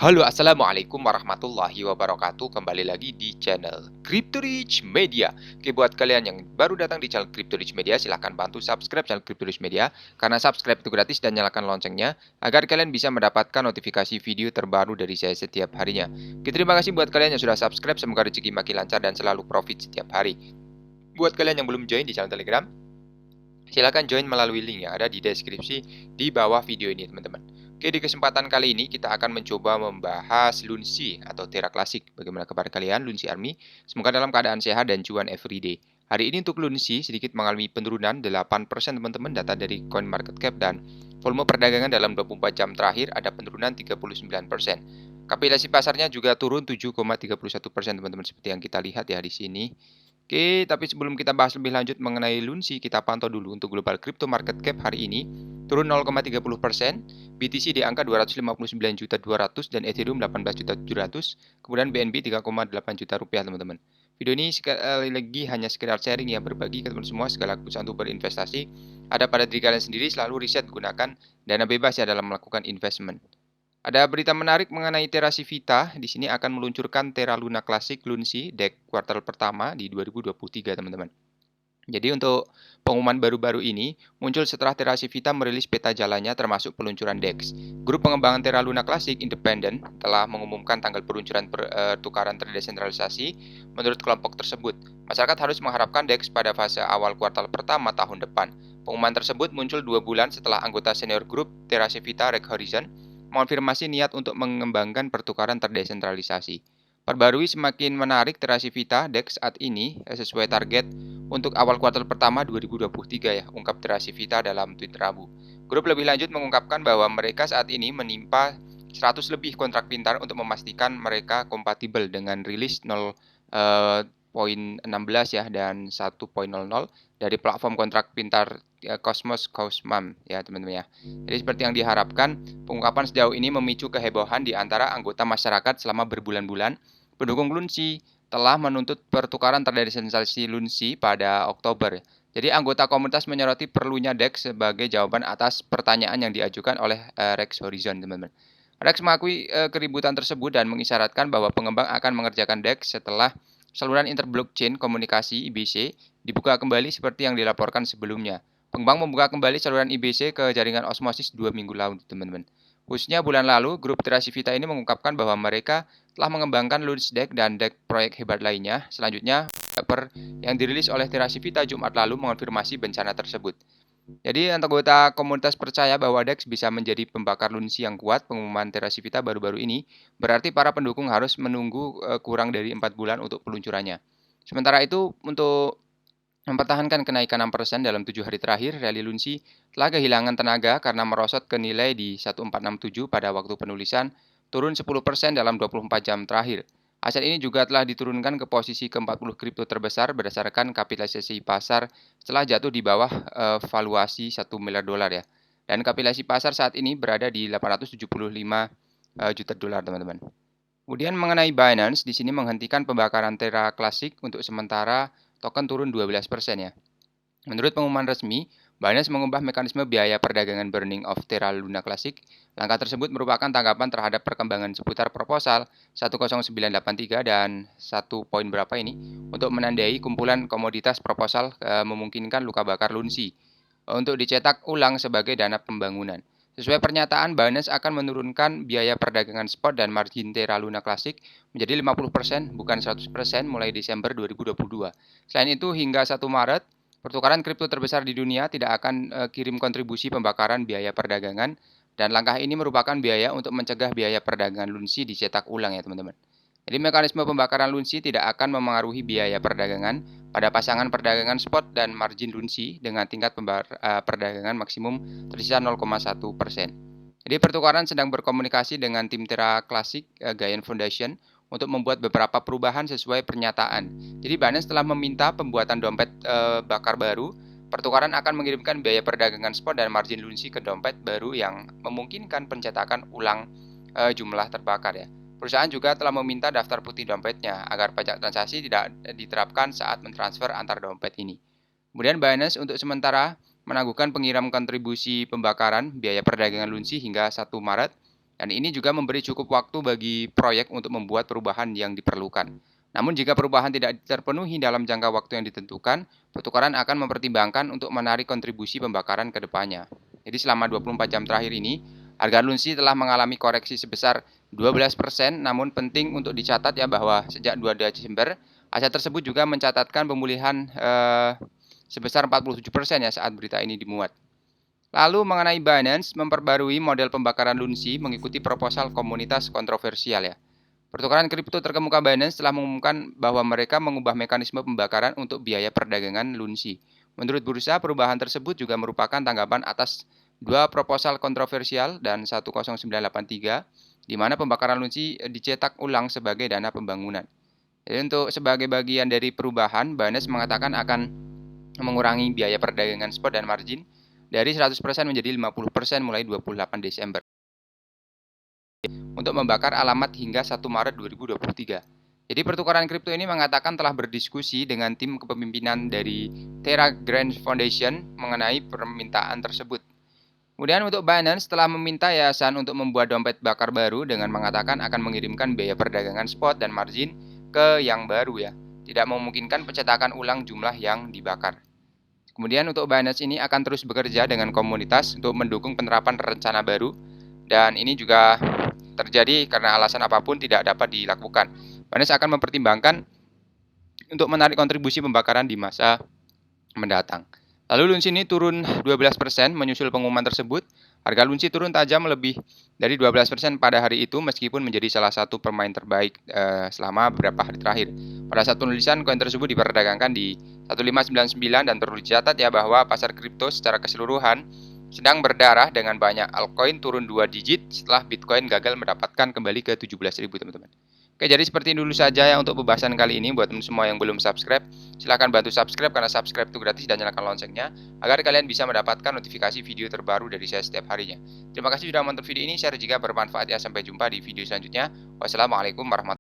Halo, assalamualaikum warahmatullahi wabarakatuh. Kembali lagi di channel Crypto Rich Media. Oke, buat kalian yang baru datang di channel Crypto Rich Media, silahkan bantu subscribe channel Crypto Rich Media karena subscribe itu gratis dan nyalakan loncengnya agar kalian bisa mendapatkan notifikasi video terbaru dari saya setiap harinya. Oke, terima kasih buat kalian yang sudah subscribe. Semoga rezeki makin lancar dan selalu profit setiap hari. Buat kalian yang belum join di channel Telegram, silakan join melalui link yang ada di deskripsi di bawah video ini, teman-teman. Oke, di kesempatan kali ini kita akan mencoba membahas Lunsi atau Terra Classic. Bagaimana kabar kalian, Lunsi Army? Semoga dalam keadaan sehat dan cuan everyday. Hari ini untuk Lunsi sedikit mengalami penurunan 8%, teman-teman, data dari CoinMarketCap, dan volume perdagangan dalam 24 jam terakhir ada penurunan 39%. Kapitalisasi pasarnya juga turun 7,31%, teman-teman, seperti yang kita lihat ya di sini. Oke, tapi sebelum kita bahas lebih lanjut mengenai Lunsi, kita pantau dulu untuk global crypto market cap hari ini turun 0,30%, BTC di angka 259.200 dan Ethereum 18.700, kemudian BNB 3,8 juta rupiah, teman-teman. Video ini sekali lagi hanya sekedar sharing yang berbagi ke teman semua, segala keputusan untuk berinvestasi ada pada diri kalian sendiri, selalu riset gunakan dana bebas ya dalam melakukan investment. Ada berita menarik mengenai Terra Civita. Di sini akan meluncurkan Terra Luna Classic Lunsi Deck kuartal pertama di 2023, teman-teman. Jadi untuk pengumuman baru-baru ini muncul setelah Terra Civita merilis peta jalannya termasuk peluncuran DEX. Grup pengembangan Terra Luna Classic Independent telah mengumumkan tanggal peluncuran pertukaran terdesentralisasi. Menurut kelompok tersebut, masyarakat harus mengharapkan DEX pada fase awal kuartal pertama tahun depan. Pengumuman tersebut muncul 2 bulan setelah anggota senior grup Terra Civita Rek Horizon mengonfirmasi niat untuk mengembangkan pertukaran terdesentralisasi. Perbarui semakin menarik Terra Civita DEX saat ini sesuai target untuk awal kuartal pertama 2023 ya, ungkap Terra Civita dalam tweet Rabu. Grup lebih lanjut mengungkapkan bahwa mereka saat ini menimpa 100 lebih kontrak pintar untuk memastikan mereka kompatibel dengan rilis 0.16 ya dan 1.00 dari platform kontrak pintar Cosmos Cosmam ya, teman-teman ya. Jadi seperti yang diharapkan, pengungkapan sejauh ini memicu kehebohan di antara anggota masyarakat selama berbulan-bulan. Pendukung Lunsi telah menuntut pertukaran terdesentralisasi Lunsi pada Oktober. Jadi anggota komunitas menyoroti perlunya DEX sebagai jawaban atas pertanyaan yang diajukan oleh Rex Horizon, teman-teman. Rex mengakui keributan tersebut dan mengisyaratkan bahwa pengembang akan mengerjakan DEX setelah saluran interblockchain komunikasi IBC dibuka kembali seperti yang dilaporkan sebelumnya. Pengembang membuka kembali saluran IBC ke jaringan Osmosis 2 minggu lalu, teman-teman. Khususnya bulan lalu, grup Terra Civita ini mengungkapkan bahwa mereka telah mengembangkan Lunch Deck dan deck proyek hebat lainnya. Selanjutnya, paper yang dirilis oleh Terra Civita Jumat lalu mengonfirmasi bencana tersebut. Jadi, anggota komunitas percaya bahwa DEX bisa menjadi pembakar Lunsi yang kuat. Pengumuman Terra Civita baru-baru ini berarti para pendukung harus menunggu kurang dari 4 bulan untuk peluncurannya. Sementara itu, untuk mempertahankan kenaikan 6% dalam 7 hari terakhir, rally Lunsi telah kehilangan tenaga karena merosot ke nilai di 1467 pada waktu penulisan, turun 10% dalam 24 jam terakhir. Aset ini juga telah diturunkan ke posisi ke-40 kripto terbesar berdasarkan kapitalisasi pasar setelah jatuh di bawah valuasi 1 miliar dolar ya. Dan kapitalisasi pasar saat ini berada di 875 juta dolar, teman-teman. Kemudian mengenai Binance, di sini menghentikan pembakaran Terra Classic untuk sementara, token turun 12% ya. Menurut pengumuman resmi, Binance mengubah mekanisme biaya perdagangan burning of Terra Luna Classic. Langkah tersebut merupakan tanggapan terhadap perkembangan seputar proposal 10983 dan 1 poin berapa ini untuk menandai kumpulan komoditas proposal memungkinkan luka bakar Lunsi untuk dicetak ulang sebagai dana pembangunan. Sesuai pernyataan, Binance akan menurunkan biaya perdagangan spot dan margin Terra Luna Classic menjadi 50% bukan 100% mulai Desember 2022. Selain itu, hingga 1 Maret, pertukaran kripto terbesar di dunia tidak akan kirim kontribusi pembakaran biaya perdagangan, dan langkah ini merupakan biaya untuk mencegah biaya perdagangan Lunsi dicetak ulang ya, teman-teman. Jadi mekanisme pembakaran Lunsi tidak akan memengaruhi biaya perdagangan pada pasangan perdagangan spot dan margin Lunsi dengan tingkat perdagangan maksimum tersisa 0,1%. Jadi pertukaran sedang berkomunikasi dengan tim Terra Classic Gaian Foundation untuk membuat beberapa perubahan sesuai pernyataan. Jadi Binance telah meminta pembuatan dompet bakar baru. Pertukaran akan mengirimkan biaya perdagangan spot dan margin Lunsi ke dompet baru yang memungkinkan pencetakan ulang jumlah terbakar ya. Perusahaan juga telah meminta daftar putih dompetnya agar pajak transaksi tidak diterapkan saat mentransfer antar dompet ini. Kemudian Binance untuk sementara menangguhkan pengiram kontribusi pembakaran biaya perdagangan Lunsi hingga 1 Maret. Dan ini juga memberi cukup waktu bagi proyek untuk membuat perubahan yang diperlukan. Namun jika perubahan tidak terpenuhi dalam jangka waktu yang ditentukan, pertukaran akan mempertimbangkan untuk menarik kontribusi pembakaran ke depannya. Jadi selama 24 jam terakhir ini, harga Lunsi telah mengalami koreksi sebesar 12%, namun penting untuk dicatat ya bahwa sejak 2 Desember, aset tersebut juga mencatatkan pemulihan sebesar 47% ya saat berita ini dimuat. Lalu mengenai Binance memperbarui model pembakaran Lunsi mengikuti proposal komunitas kontroversial ya. Pertukaran kripto terkemuka Binance telah mengumumkan bahwa mereka mengubah mekanisme pembakaran untuk biaya perdagangan Lunsi. Menurut bursa, perubahan tersebut juga merupakan tanggapan atas dua proposal kontroversial dan 10983, di mana pembakaran Lunsi dicetak ulang sebagai dana pembangunan. Jadi untuk sebagai bagian dari perubahan, Binance mengatakan akan mengurangi biaya perdagangan spot dan margin dari 100% menjadi 50% mulai 28 Desember. Untuk membakar alamat hingga 1 Maret 2023. Jadi pertukaran kripto ini mengatakan telah berdiskusi dengan tim kepemimpinan dari Terra Grand Foundation mengenai permintaan tersebut. Kemudian untuk Binance telah meminta yayasan untuk membuat dompet bakar baru dengan mengatakan akan mengirimkan biaya perdagangan spot dan margin ke yang baru ya. Tidak memungkinkan pencetakan ulang jumlah yang dibakar. Kemudian untuk Binance ini akan terus bekerja dengan komunitas untuk mendukung penerapan rencana baru, dan ini juga terjadi karena alasan apapun tidak dapat dilakukan. Binance akan mempertimbangkan untuk menarik kontribusi pembakaran di masa mendatang. Lalu Lunsi ini turun 12% menyusul pengumuman tersebut. Harga Lunsi turun tajam lebih dari 12% pada hari itu meskipun menjadi salah satu pemain terbaik selama beberapa hari terakhir. Pada saat penulisan, koin tersebut diperdagangkan di 1599 dan perlu dicatat ya bahwa pasar kripto secara keseluruhan sedang berdarah dengan banyak altcoin turun 2 digit setelah Bitcoin gagal mendapatkan kembali ke 17.000 teman-teman. Oke, jadi seperti dulu saja ya untuk pembahasan kali ini. Buat teman semua yang belum subscribe, silahkan bantu subscribe karena subscribe itu gratis dan nyalakan loncengnya agar kalian bisa mendapatkan notifikasi video terbaru dari saya setiap harinya. Terima kasih sudah menonton video ini, share jika bermanfaat ya. Sampai jumpa di video selanjutnya. Wassalamualaikum warahmatullahi wabarakatuh.